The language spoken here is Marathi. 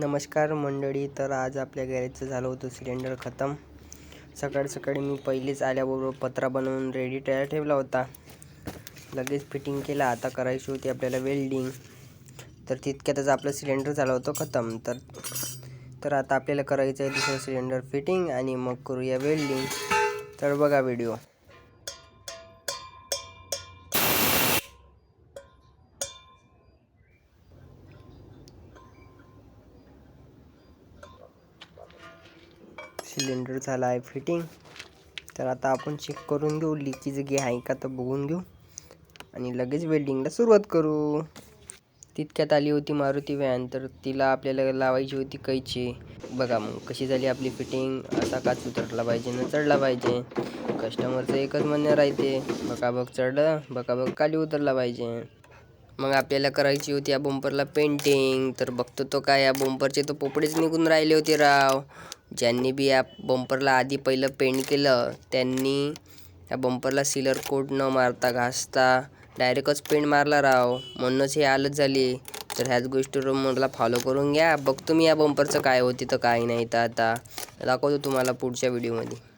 नमस्कार मंडळी. तर आज आपल्या गॅरेजचं झालं होतं सिलेंडर खतम. सकाळी मी पहिलेच आल्याबरोबर पत्रा बनवून रेडी ठेवला होता. लगेच फिटिंग केला. आता करायची होती आपल्याला वेल्डिंग. तर तितक्यातच आपलं सिलेंडर झालं होतं खतम. तर आता आपल्याला करायचं आहे दुसरं सिलेंडर फिटिंग आणि मग करूया वेल्डिंग. तर बघा व्हिडिओ. सिलेंडर झाला आहे फिटिंग. तर आता आपण चेक करून घेऊ लीकेज आहे का तर बघून घेऊ आणि लगेच वेल्डिंगला सुरुवात करू. तितक्यात आली होती मारुती व्हॅन. तर तिला आपल्याला लावायची होती कैची. बघा मग कशी झाली आपली फिटिंग. असा काच उतरला पाहिजे ना चढला पाहिजे. कस्टमरचं एकच म्हणणं राहते, बघ चढलं, बघ खाली उतरला पाहिजे. मग आपल्याला करायची होती या बंपरला पेंटिंग. तर बघतो तो काय या बंपरचे तो पोपडेच निघून राहिले होते राव. ज्यांनी बी या बंपरला आधी पहिलं पेंट केलं त्यांनी या बंपरला सिलर कोट न मारता घासता डायरेक्टच पेंट मारला राव. म्हणूनच हे हालत झाली. तर ह्याच गोष्टीवर मला फॉलो करून घ्या. बघतो मी या बंपरचं काय होती तर काय नाही. तर आता दाखवतो तुम्हाला पुढच्या व्हिडिओमध्ये.